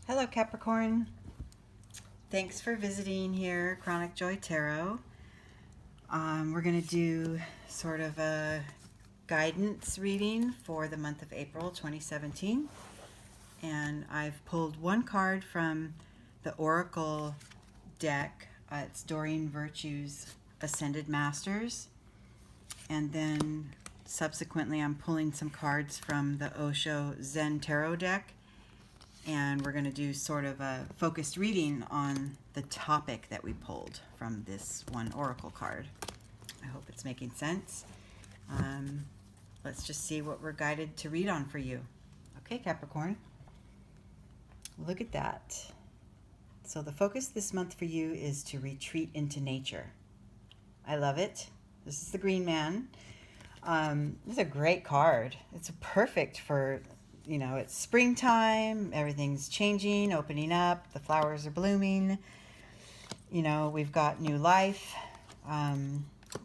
Hello, Capricorn. Thanks for visiting here, Chronic Joy Tarot. We're going to do sort of a guidance reading for the month of April 2017. And I've pulled one card from the Oracle deck. It's Doreen Virtue's Ascended Masters. And then subsequently I'm pulling some cards from the Osho Zen Tarot deck. And we're going to do sort of a focused reading on the topic that we pulled from this one oracle card. I hope it's making sense. Let's just see what we're guided to read on for you. Okay, Capricorn. Look at that. So the focus this month for you is to retreat into nature. I love it. This is the Green Man. This is a great card. It's perfect for... it's springtime, everything's changing, opening up, the flowers are blooming. We've got new life.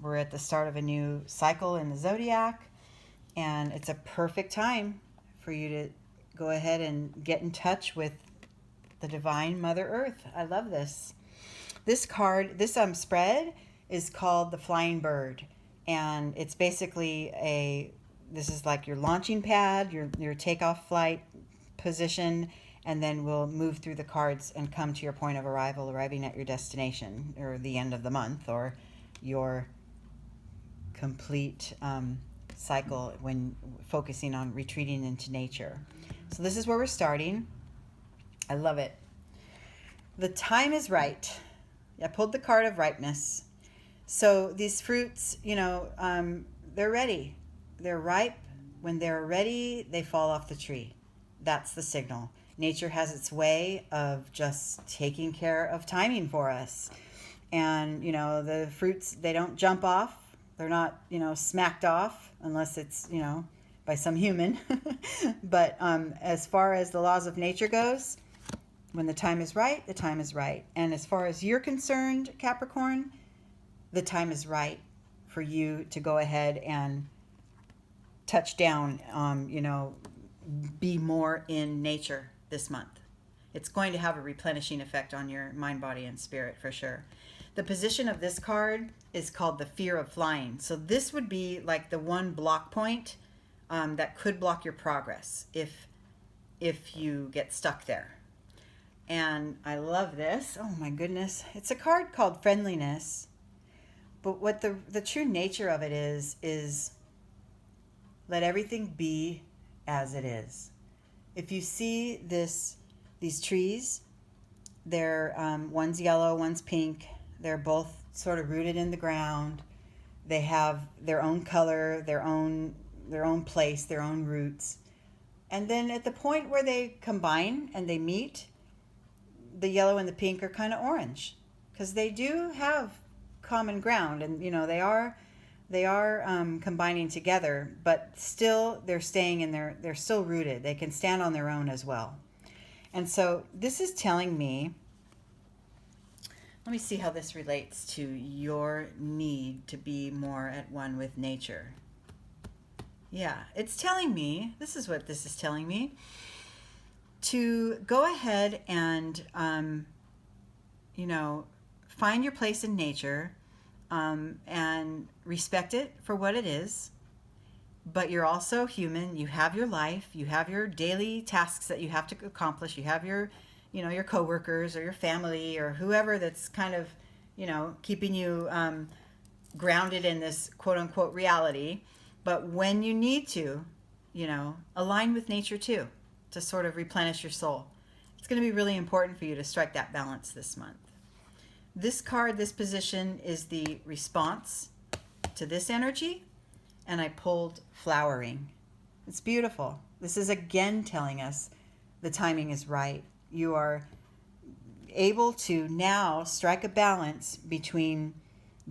We're at the start of a new cycle in the zodiac, and it's a perfect time for you to go ahead and get in touch with the divine Mother Earth. I love this. This card, this spread is called the Flying Bird, and it's basically this is like your launching pad, your takeoff flight position, and then we'll move through the cards and come to your point of arrival, arriving at your destination, or the end of the month, or your complete cycle when focusing on retreating into nature. So this is where we're starting. I love it. The time is right. I pulled the card of ripeness. So these fruits, they're ready. They're ripe. When they're ready, they fall off the tree. That's the signal. Nature has its way of just taking care of timing for us. And, the fruits, they don't jump off. They're not, smacked off unless it's, by some human. But as far as the laws of nature goes, when the time is right, the time is right. And as far as you're concerned, Capricorn, the time is right for you to go ahead and touch down, be more in nature this month. It's going to have a replenishing effect on your mind, body, and spirit for sure. The position of this card is called the fear of flying. So this would be like the one block point that could block your progress if you get stuck there. And I love this. Oh my goodness. It's a card called friendliness. But what the true nature of it is let everything be as it is. If you see these trees, they're one's yellow, one's pink. They're both sort of rooted in the ground. They have their own color, their own place, their own roots. And then at the point where they combine and they meet, the yellow and the pink are kind of orange because they do have common ground, and they are combining together, but still they're staying in they're still rooted. They can stand on their own as well. And so this is telling me, let me see how this relates to your need to be more at one with nature. Yeah, it's telling me, this is what this is telling me, to go ahead and, find your place in nature, and respect it for what it is. But you're also human. You have your life. You have your daily tasks that you have to accomplish. You have your coworkers or your family or whoever that's kind of, keeping you grounded in this quote unquote reality. But when you need to, align with nature too, to sort of replenish your soul. It's going to be really important for you to strike that balance this month. This card, this position, is the response to this energy, and I pulled flowering. It's beautiful. This is again telling us the timing is right. You are able to now strike a balance between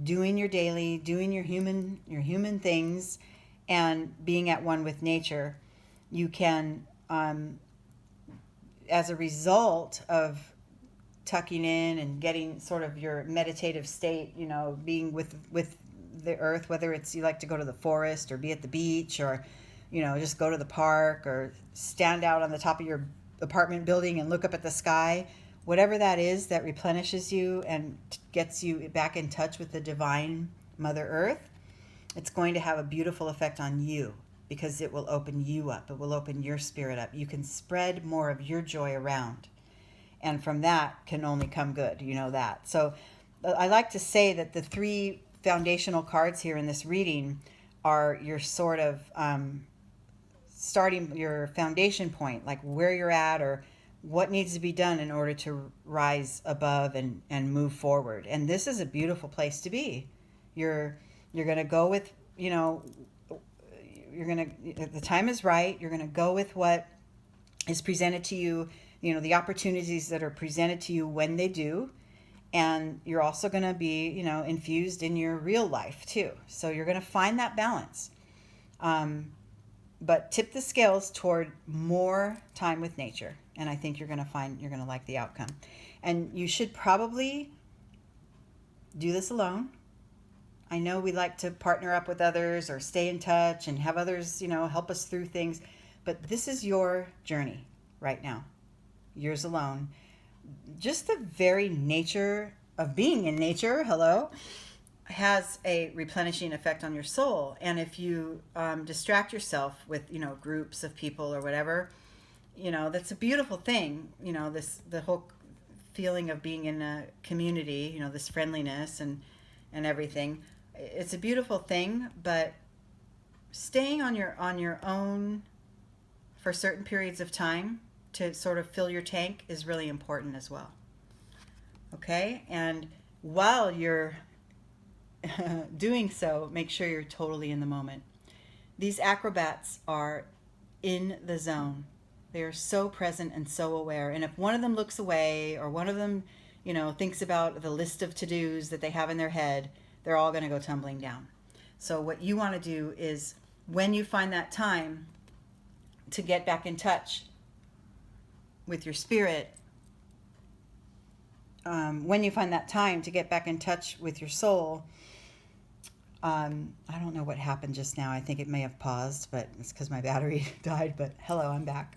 doing your daily, doing your human things, and being at one with nature. You can, as a result of tucking in and getting sort of your meditative state, being with the earth, whether it's you like to go to the forest or be at the beach or, just go to the park or stand out on the top of your apartment building and look up at the sky, whatever that is that replenishes you and gets you back in touch with the divine Mother Earth, it's going to have a beautiful effect on you because it will open you up. It will open your spirit up. You can spread more of your joy around. And from that can only come good. You know that. So I like to say that the 3 foundational cards here in this reading are your sort of starting your foundation point, like where you're at or what needs to be done in order to rise above and move forward. And this is a beautiful place to be. You're going to go with, the time is right. You're going to go with what is presented to you, the opportunities that are presented to you when they do. And you're also going to be, infused in your real life too. So you're going to find that balance. But tip the scales toward more time with nature. And I think you're going to like the outcome. And you should probably do this alone. I know we like to partner up with others or stay in touch and have others, help us through things. But this is your journey right now. Yours alone. Just the very nature of being in nature, has a replenishing effect on your soul. And if you distract yourself with, groups of people or whatever, that's a beautiful thing. The whole feeling of being in a community, this friendliness and everything. It's a beautiful thing, but staying on your own for certain periods of time to sort of fill your tank is really important as well. Okay? And while you're doing so, make sure you're totally in the moment. These acrobats are in the zone. They are so present and so aware. And if one of them looks away or one of them, thinks about the list of to-dos that they have in their head, they're all going to go tumbling down. So what you want to do is when you find that time to get back in touch with your spirit, when you find that time to get back in touch with your soul, I don't know what happened just now. I think it may have paused, but it's because my battery died. But hello, I'm back.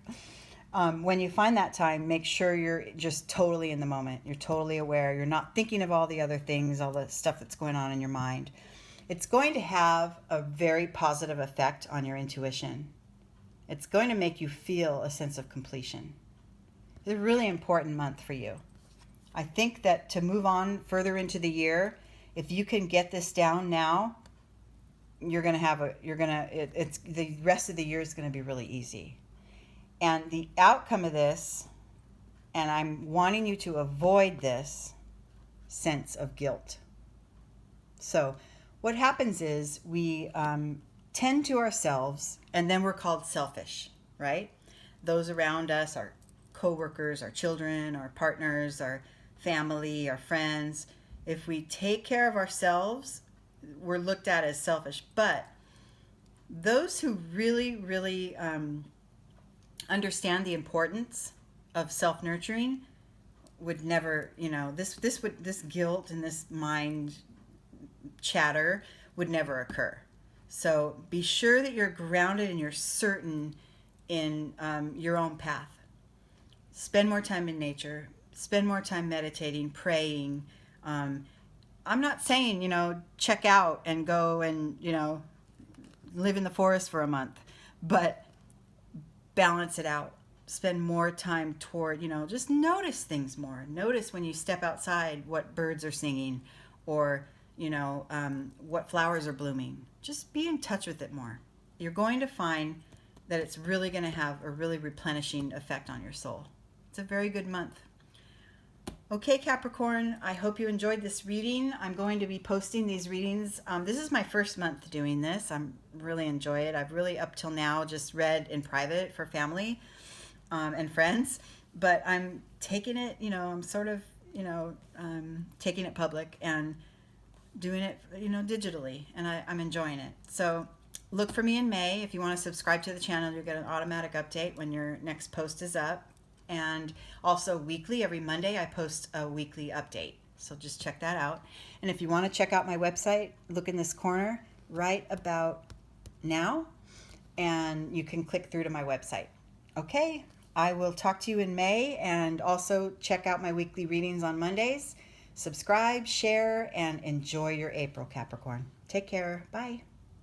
When you find that time, make sure you're just totally in the moment. You're totally aware. You're not thinking of all the other things, all the stuff that's going on in your mind. It's going to have a very positive effect on your intuition. It's going to make you feel a sense of completion. It's a really important month for you. I think that to move on further into the year, if you can get this down now, the rest of the year is going to be really easy. And the outcome of this, and I'm wanting you to avoid this sense of guilt. So what happens is we tend to ourselves, and then we're called selfish, right? Those around us, our coworkers, our children, our partners, our family, our friends. If we take care of ourselves, we're looked at as selfish. But those who really, really understand the importance of self-nurturing would never, this guilt and this mind chatter would never occur. So be sure that you're grounded and you're certain in your own path. Spend more time in nature. Spend more time meditating, praying. I'm not saying, check out and go and, live in the forest for a month, but balance it out. Spend more time toward, just notice things more. Notice when you step outside what birds are singing or, what flowers are blooming. Just be in touch with it more. You're going to find that it's really going to have a really replenishing effect on your soul. It's a very good month. Okay, Capricorn, I hope you enjoyed this reading. I'm going to be posting these readings. This is my first month doing this. I'm really enjoy it. I've really up till now just read in private for family and friends, but I'm taking it, I'm sort of, taking it public and doing it, digitally, and I'm enjoying it. So look for me in May. If you want to subscribe to the channel, you'll get an automatic update when your next post is up. And also weekly, every Monday, I post a weekly update. So just check that out. And if you want to check out my website, look in this corner right about now, and you can click through to my website. Okay, I will talk to you in May, and also check out my weekly readings on Mondays. Subscribe, share, and enjoy your April, Capricorn. Take care. Bye.